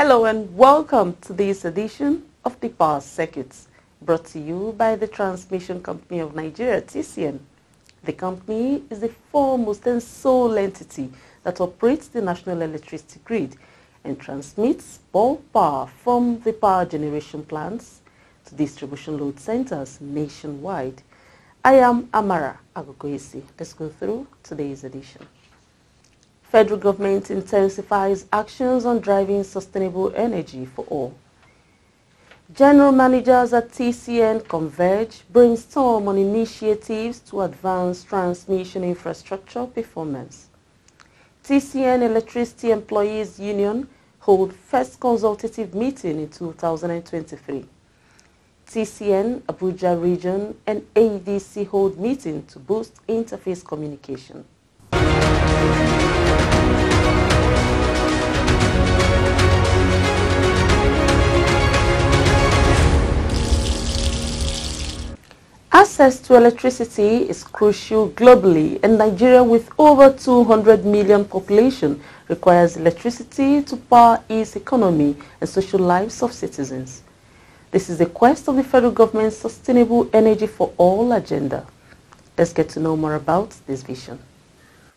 Hello and welcome to this edition of the Power Circuits, brought to you by the Transmission Company of Nigeria, TCN. The company is the foremost and sole entity that operates the national electricity grid and transmits bulk power from the power generation plants to distribution load centers nationwide. I am Amara Agogoesi. Let's go through today's edition. Federal government intensifies actions on driving sustainable energy for all. General managers at TCN converge, brainstorm on initiatives to advance transmission infrastructure performance. TCN Electricity Employees Union hold first consultative meeting in 2023. TCN Abuja Region and ADC hold meeting to boost interface communication. Access to electricity is crucial globally, and Nigeria, with over 200 million population, requires electricity to power its economy and social lives of citizens. This is the quest of the federal government's Sustainable Energy for All agenda. Let's get to know more about this vision.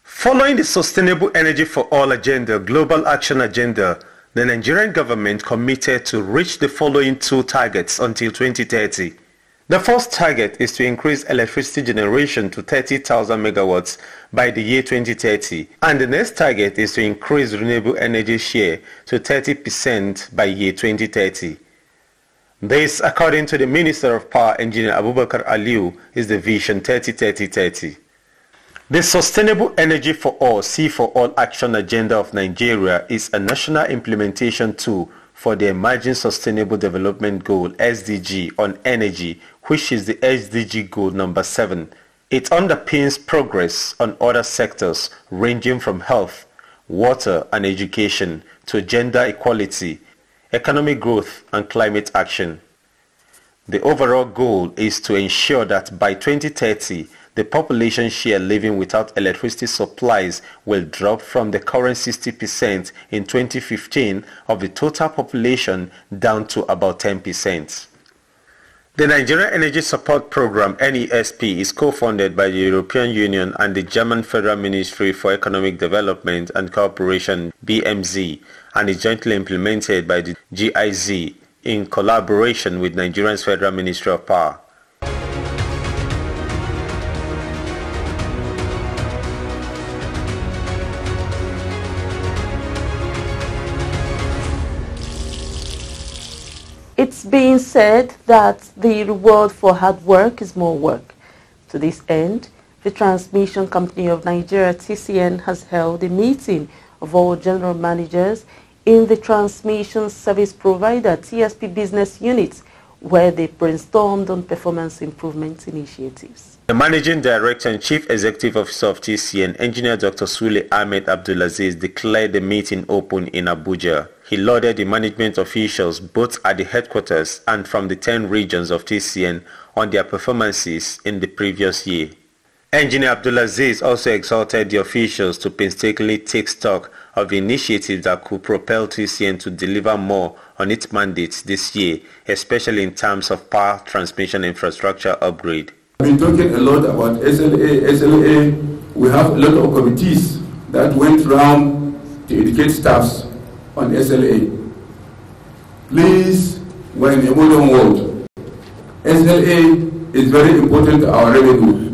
Following the Sustainable Energy for All agenda, Global Action Agenda, the Nigerian government committed to reach the following two targets until 2030. The first target is to increase electricity generation to 30,000 megawatts by the year 2030, and the next target is to increase renewable energy share to 30% by year 2030. This, according to the Minister of Power, Engineer Abubakar Aliu, is the Vision 30-30-30. The Sustainable Energy for All, C for All Action Agenda of Nigeria is a national implementation tool for the Emerging Sustainable Development Goal, SDG, on energy, which is the SDG Goal number 7. It underpins progress on other sectors ranging from health, water and education to gender equality, economic growth and climate action. The overall goal is to ensure that by 2030, the population share living without electricity supplies will drop from the current 60% in 2015 of the total population down to about 10%. The Nigerian Energy Support Program, NESP, is co-funded by the European Union and the German Federal Ministry for Economic Development and Cooperation, BMZ, and is jointly implemented by the GIZ in collaboration with Nigeria's Federal Ministry of Power. It's being said that the reward for hard work is more work. To this end, the Transmission Company of Nigeria, TCN, has held a meeting of all general managers in the Transmission Service Provider, TSP business units, where they brainstormed on performance improvement initiatives. The Managing Director and Chief Executive Officer of TCN, Engineer Dr. Sule Ahmed Abdulaziz, declared the meeting open in Abuja. He lauded the management officials both at the headquarters and from the 10 regions of TCN on their performances in the previous year. Engineer Abdulaziz also exhorted the officials to painstakingly take stock of the initiatives that could propel TCN to deliver more on its mandates this year, especially in terms of power transmission infrastructure upgrade. We've been talking a lot about SLA. We have a lot of committees that went around to educate staffs on SLA. Please, we're in a modern world. SLA is very important to our revenue.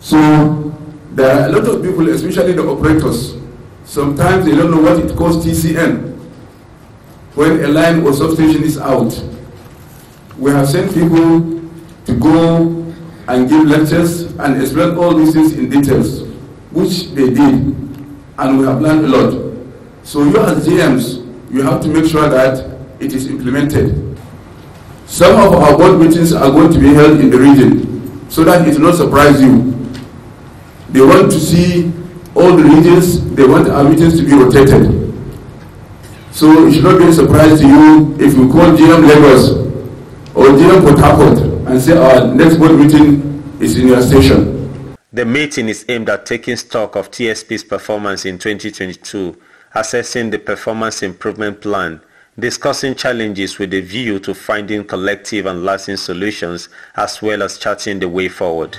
So there are a lot of people, especially the operators, sometimes they don't know what it costs TCN when a line or substation is out. We have sent people to go and give lectures and explain all these things in details, which they did, and we have learned a lot. So you as GMs, you have to make sure that it is implemented. Some of our board meetings are going to be held in the region, so that it will not surprise you. They want to see all the regions, they want our meetings to be rotated. So it should not be a surprise to you if you call GM Lagos or GM Port Harcourt and say our next board meeting is in your station. The meeting is aimed at taking stock of TSP's performance in 2022 assessing the performance improvement plan, discussing challenges with a view to finding collective and lasting solutions, as well as charting the way forward.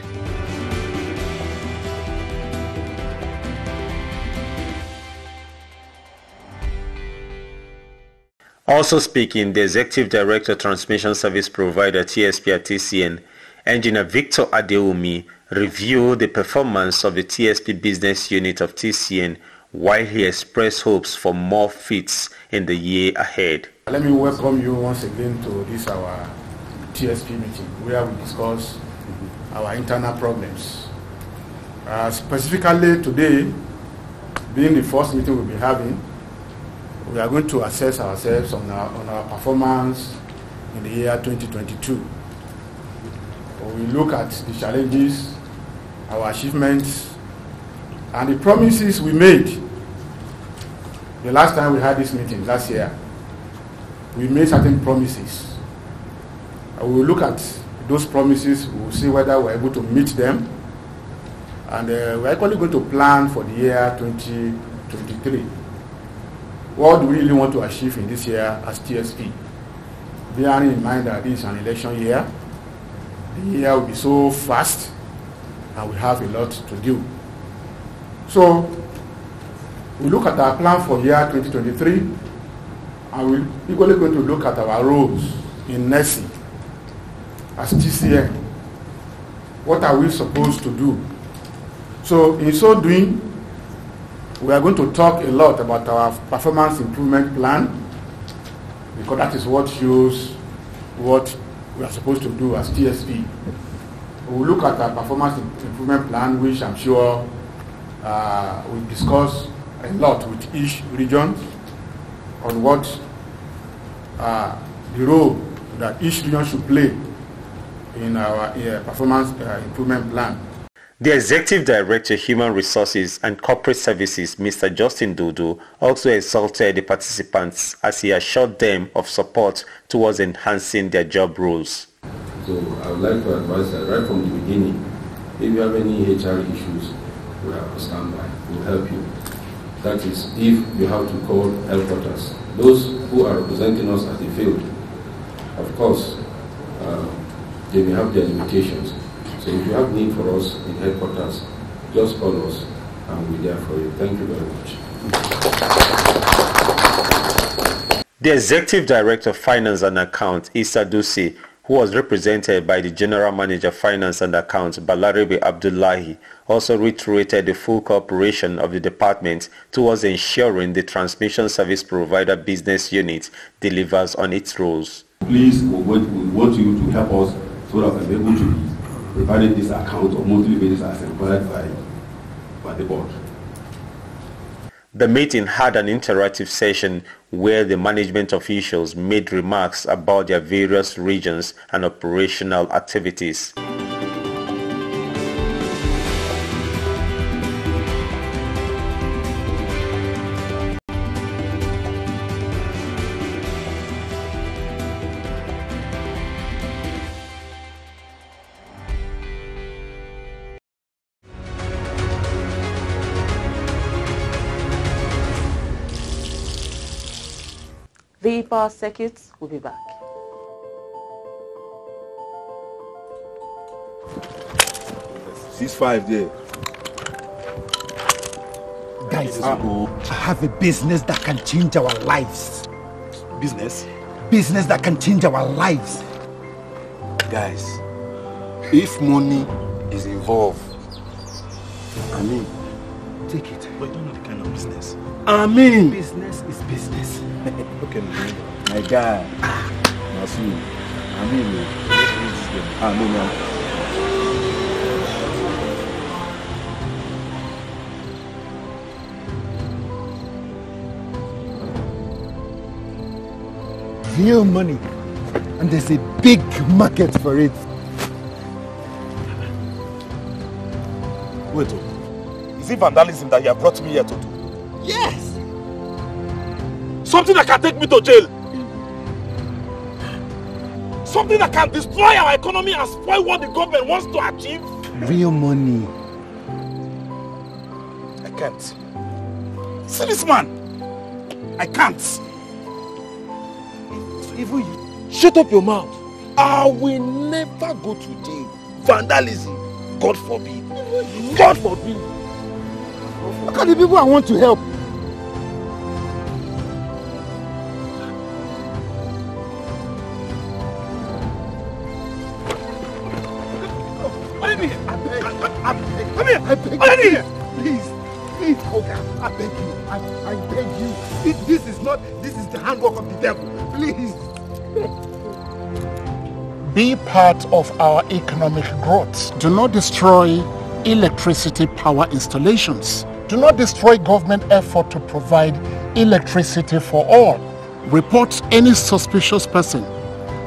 Also speaking, the Executive Director Transmission Service Provider TSP at TCN, Engineer Victor Adeumi, reviewed the performance of the TSP business unit of TCN while he expressed hopes for more feats in the year ahead. Let me welcome you once again to this our TSP meeting where we discuss our internal problems. Specifically today, being the first meeting we'll be having, we are going to assess ourselves on our performance in the year 2022. We look at the challenges, our achievements, and the promises we made. The last time we had this meeting, last year, we made certain promises. We will look at those promises, we will see whether we're able to meet them, and we're actually going to plan for the year 2023. What do we really want to achieve in this year as TSP? Bearing in mind that this is an election year, the year will be so fast, and we have a lot to do. So, we look at our plan for year 2023, and we're equally going to look at our roles in nursing as TCN. What are we supposed to do? So, in so doing, we are going to talk a lot about our performance improvement plan, because that is what shows what we are supposed to do as TSP. We will look at our performance improvement plan, which I'm sure we discuss a lot with each region on what the role that each region should play in our performance improvement plan. The Executive Director, Human Resources and Corporate Services, Mr. Justin Dodo, also exalted the participants as he assured them of support towards enhancing their job roles. So I would like to advise that right from the beginning, if you have any HR issues, we have a standby. We'll help you. That is, if you have to call headquarters, those who are representing us at the field, of course, they may have their limitations. So if you have need for us in headquarters, just call us and we'll be there for you. Thank you very much. The Executive Director of Finance and Accounts, Issa Dusi, who was represented by the General Manager of Finance and Accounts, Balarabe Abdullahi, also reiterated the full cooperation of the department towards ensuring the transmission service provider business unit delivers on its roles. Please, we want you to help us so that we're able to be providing this account on monthly basis as required by the board. The meeting had an interactive session where the management officials made remarks about their various regions and operational activities. The power circuits will be back. $6.5 there. Guys, I have a business that can change our lives. Business? Business that can change our lives. Guys, if money is involved, I mean, take it. But you don't know the kind of business. I mean, Business is business. okay, my guy. That's you. I mean, no. Real money, and there's a big market for it. Wait, is it vandalism that you have brought me here to do? Yes! Something that can take me to jail! Something that can destroy our economy and spoil what the government wants to achieve? Real money. I can't. See this man! I can't. Even you, shut up your mouth. I will never go to jail. Vandalism, God forbid. God forbid. Look at the people I want to help. Come here! I beg you. Come here! Please, Oga, I beg you. I beg you. This is the handwork of the devil. Please. Be part of our economic growth. Do not destroy electricity power installations. Do not destroy government effort to provide electricity for all. Report any suspicious person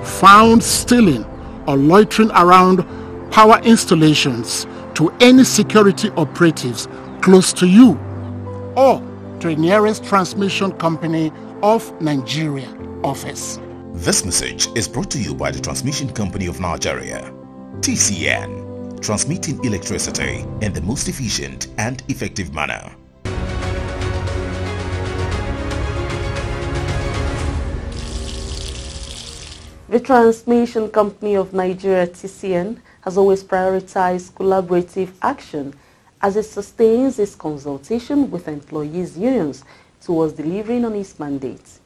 found stealing or loitering around power installations to any security operatives close to you or to the nearest transmission company of Nigeria office. This message is brought to you by the Transmission Company of Nigeria, TCN, transmitting electricity in the most efficient and effective manner. The Transmission Company of Nigeria, TCN, has always prioritized collaborative action as it sustains its consultation with employees' unions towards delivering on its mandate.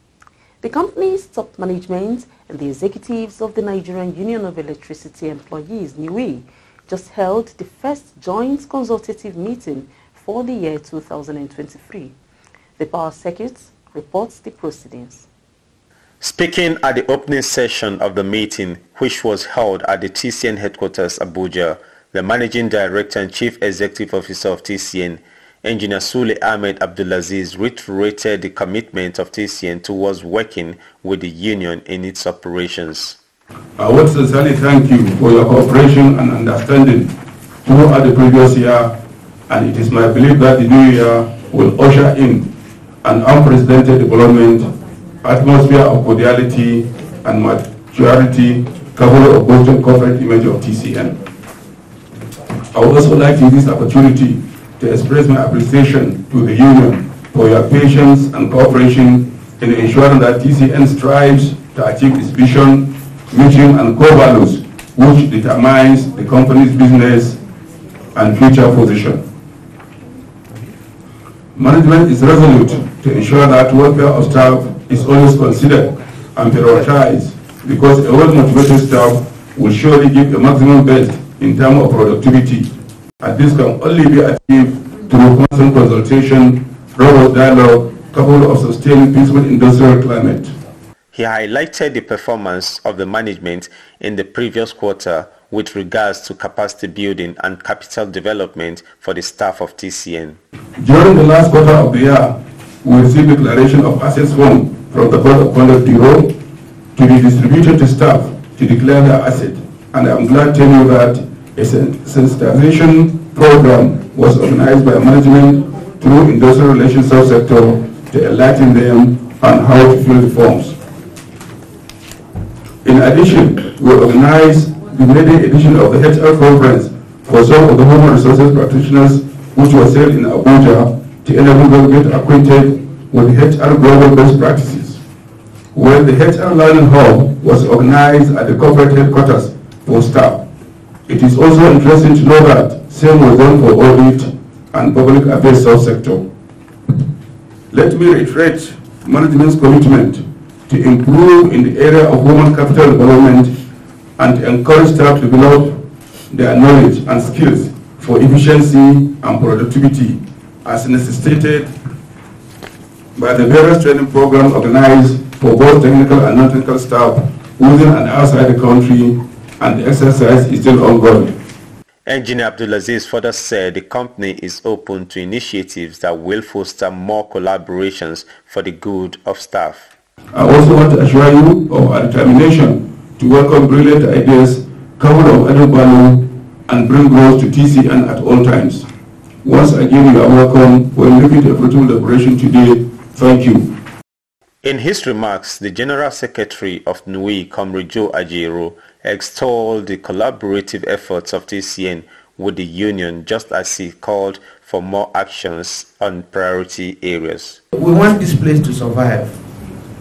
The company's top management and the executives of the Nigerian Union of Electricity Employees, NUE, just held the first joint consultative meeting for the year 2023. The Power Circuit reports the proceedings. Speaking at the opening session of the meeting, which was held at the TCN headquarters, Abuja, the Managing Director and Chief Executive Officer of TCN, Engineer Sule Ahmed Abdulaziz, reiterated the commitment of TCN towards working with the union in its operations. I want to sincerely thank you for your cooperation and understanding throughout the previous year, and it is my belief that the new year will usher in an unprecedented development, atmosphere of cordiality and maturity capable of boosting corporate image of TCN. I would also like to use this opportunity to express my appreciation to the union for your patience and cooperation in ensuring that TCN strives to achieve its vision, mission and core values, which determines the company's business and future position. Management is resolute to ensure that welfare of staff is always considered and prioritized, because a well-motivated staff will surely give a maximum best in terms of productivity, and this can only be achieved through constant consultation, robust dialogue, coupled of sustaining peaceful industrial climate. He highlighted the performance of the management in the previous quarter with regards to capacity building and capital development for the staff of TCN. During the last quarter of the year, we received declaration of assets form from the Board of Conduct Bureau to be distributed to staff to declare their asset, and I'm glad to tell you that a sensitization program was organized by management through industrial relations subsector to enlighten them on how to fill the forms. In addition, we organized the maiden edition of the HR conference for some of the human resources practitioners, which was held in Abuja, to enable them to get acquainted with HR global best practices. When the HR Learning Hub was organized at the corporate headquarters for staff, it is also interesting to know that same was done for audit and public affairs subsector. Let me reiterate management's commitment to improve in the area of human capital development and to encourage staff to develop their knowledge and skills for efficiency and productivity, as necessitated by the various training programs organized for both technical and non-technical staff within and outside the country, and the exercise is still ongoing. Engineer Abdulaziz further said the company is open to initiatives that will foster more collaborations for the good of staff. I also want to assure you of our determination to welcome brilliant ideas, coupled of added value, and bring growth to TCN at all times. Once again, you are welcome. We're looking to a fruitful deliberation today. Thank you. In his remarks, the General Secretary of NUE, Comrade Joe Ajero, extolled the collaborative efforts of TCN with the union, just as he called for more actions on priority areas. We want this place to survive.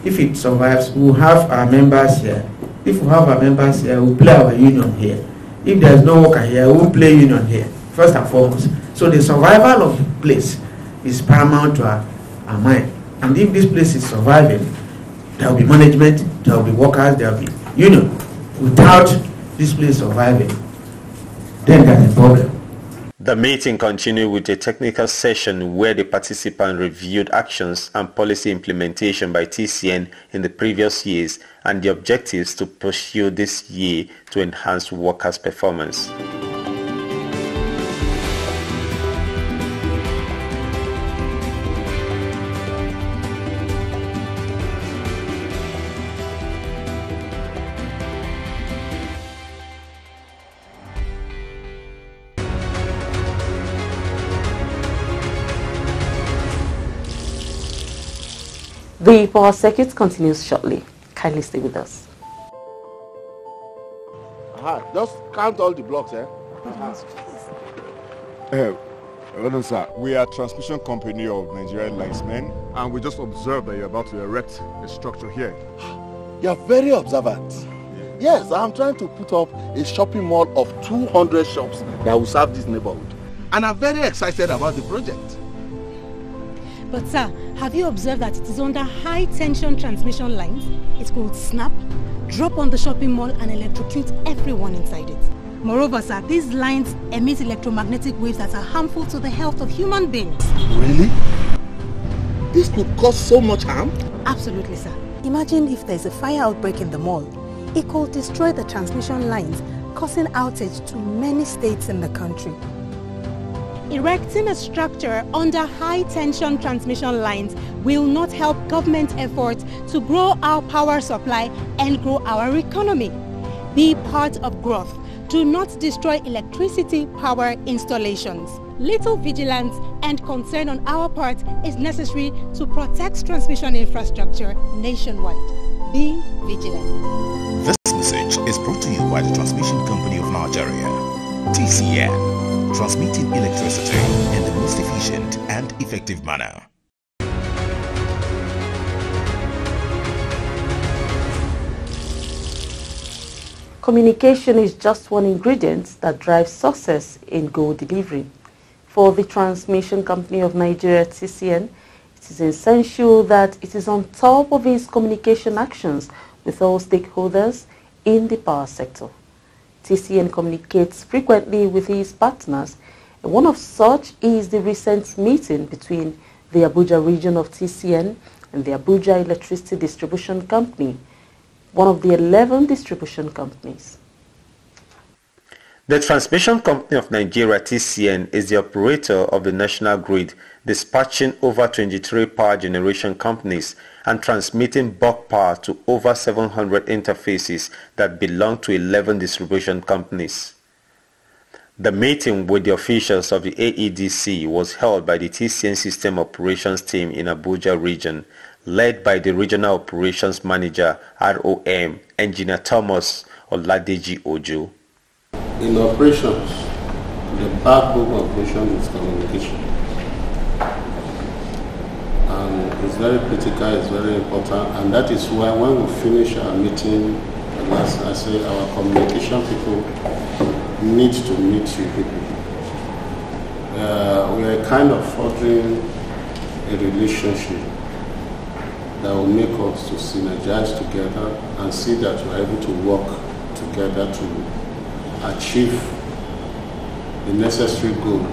If it survives, we'll have our members here. If we have our members here, we'll play our union here. If there's no worker here, we'll play union here, first and foremost. So the survival of the place is paramount to our mind. And if this place is surviving, there will be management, there will be workers, there will be union. Without this place surviving, then there's a problem. The meeting continued with a technical session where the participants reviewed actions and policy implementation by TCN in the previous years and the objectives to pursue this year to enhance workers' performance. The power circuit continues shortly. Kindly stay with us. Just count all the blocks, eh? Sir, we are a transmission company of Nigerian linesmen, and we just observed that you're about to erect a structure here. You're very observant. Yes, I'm trying to put up a shopping mall of 200 shops that will serve this neighborhood. And I'm very excited about the project. But sir, have you observed that it is under high tension transmission lines? It could snap, drop on the shopping mall and electrocute everyone inside it. Moreover sir, these lines emit electromagnetic waves that are harmful to the health of human beings. Really? This could cause so much harm? Absolutely sir. Imagine if there's a fire outbreak in the mall. It could destroy the transmission lines, causing outage to many states in the country. Erecting a structure under high-tension transmission lines will not help government efforts to grow our power supply and grow our economy. Be part of growth. Do not destroy electricity power installations. Little vigilance and concern on our part is necessary to protect transmission infrastructure nationwide. Be vigilant. This message is brought to you by the Transmission Company of Nigeria, TCN. Transmitting electricity in the most efficient and effective manner. Communication is just one ingredient that drives success in goal delivery. For the Transmission Company of Nigeria, TCN, it is essential that it is on top of its communication actions with all stakeholders in the power sector. TCN communicates frequently with its partners, and one of such is the recent meeting between the Abuja region of TCN and the Abuja Electricity Distribution Company, one of the 11 distribution companies. The Transmission Company of Nigeria, TCN, is the operator of the national grid, dispatching over 23 power generation companies and transmitting bulk power to over 700 interfaces that belong to 11 distribution companies. The meeting with the officials of the AEDC was held by the TCN System Operations Team in Abuja region, led by the Regional Operations Manager, ROM, Engineer Thomas Oladeji Ojo. In operations, the backbone of operation is communication. And it's very critical, it's very important, and that is why when we finish our meeting, and as I say, our communication people need to meet you people. We are kind of forging a relationship that will make us to synergize together and see that we are able to work together to achieve the necessary goal.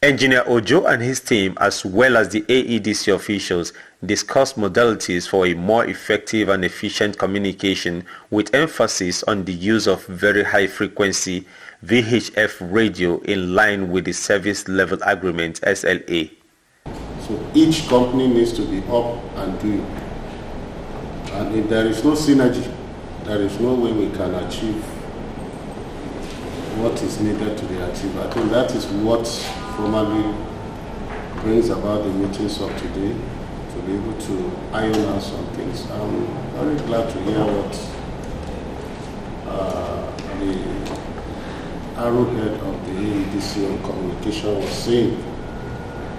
Engineer Ojo and his team, as well as the AEDC officials, discussed modalities for a more effective and efficient communication with emphasis on the use of very high frequency VHF radio in line with the Service Level Agreement SLA. So each company needs to be up and doing. And if there is no synergy, there is no way we can achieve what is needed to be achieved. I think that is what formally brings about the meetings of today, to be able to iron out some things. I'm very glad to hear what the arrowhead of the AEDC on communication was saying,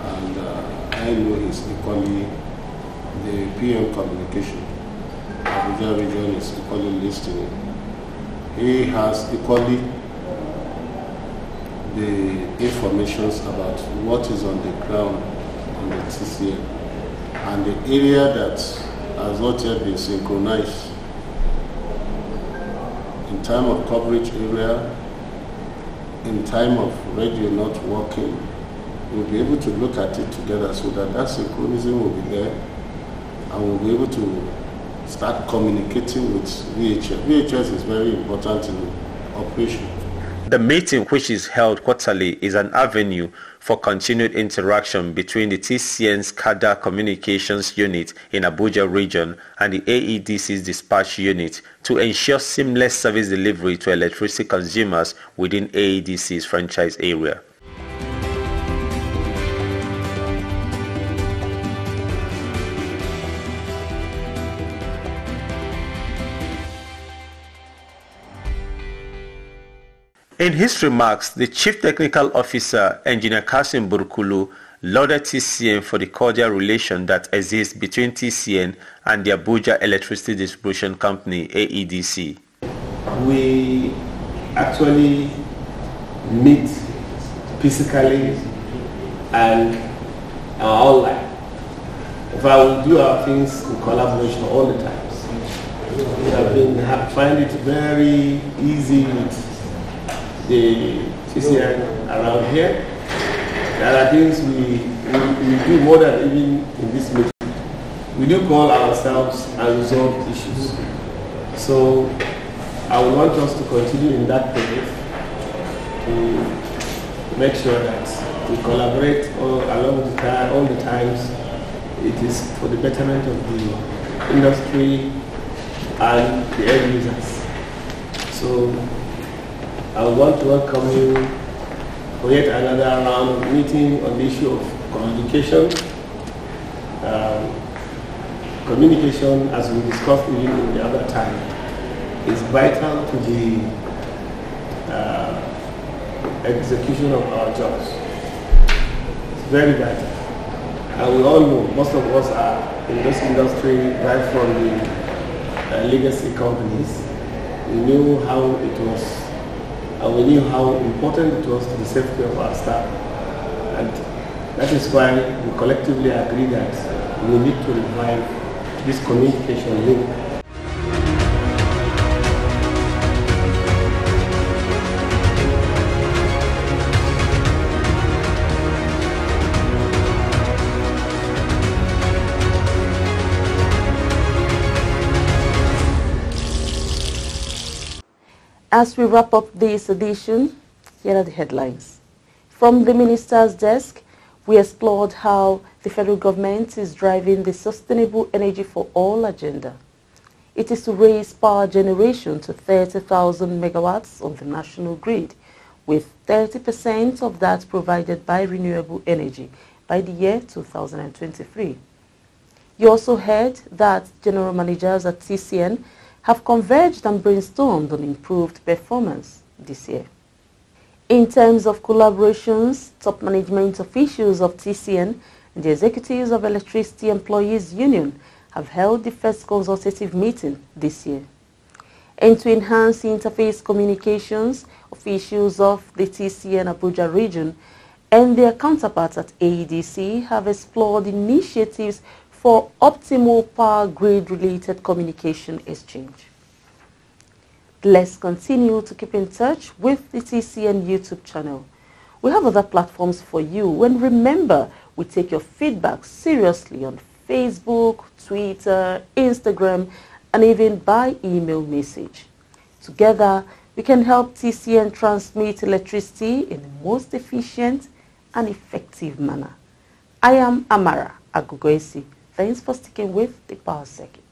and I know he's equally, the PM communication, Abuja region is equally listening. He has equally the informations about what is on the ground on the TCN, and the area that has not yet been synchronized in time of coverage area, in time of radio not working. We'll be able to look at it together so that that synchronism will be there, and we'll be able to start communicating with VHS. VHS is very important in operation. The meeting, which is held quarterly, is an avenue for continued interaction between the TCN's CADA Communications Unit in Abuja region and the AEDC's Dispatch Unit to ensure seamless service delivery to electricity consumers within AEDC's franchise area. In his remarks, the Chief Technical Officer, Engineer Kasim Burkulu, lauded TCN for the cordial relation that exists between TCN and the Abuja Electricity Distribution Company, AEDC. We actually meet physically and online. In fact, we do our things in collaboration all the time. We have find it very easy with the TCN around here. There are things we do more than even in this meeting. We do call ourselves and resolve issues. So I would want us to continue in that process to make sure that we collaborate all the times. It is for the betterment of the industry and the end users. So I would want to welcome you for yet another round of meeting on the issue of communication. Communication, as we discussed even in the other time, is vital to the execution of our jobs. It's very vital. And we all know, most of us are in this industry right from the legacy companies. We knew how it was, and we knew how important it was to the safety of our staff. And that is why we collectively agree that we need to revive this communication link. As we wrap up this edition, here are the headlines. From the Minister's desk, we explored how the federal government is driving the Sustainable Energy for All agenda. It is to raise power generation to 30,000 megawatts on the national grid, with 30% of that provided by renewable energy by the year 2023. You also heard that general managers at TCN have converged and brainstormed on improved performance this year. In terms of collaborations, top management officials of TCN and the executives of Electricity Employees Union have held the first consultative meeting this year. And to enhance interface communications, officials of the TCN Abuja region and their counterparts at AEDC have explored initiatives for optimal power grid-related communication exchange. Let's continue to keep in touch with the TCN YouTube channel. We have other platforms for you, and remember, we take your feedback seriously on Facebook, Twitter, Instagram, and even by email message. Together, we can help TCN transmit electricity in the most efficient and effective manner. I am Amara Agugoesi. Thanks for sticking with the Power Circuit.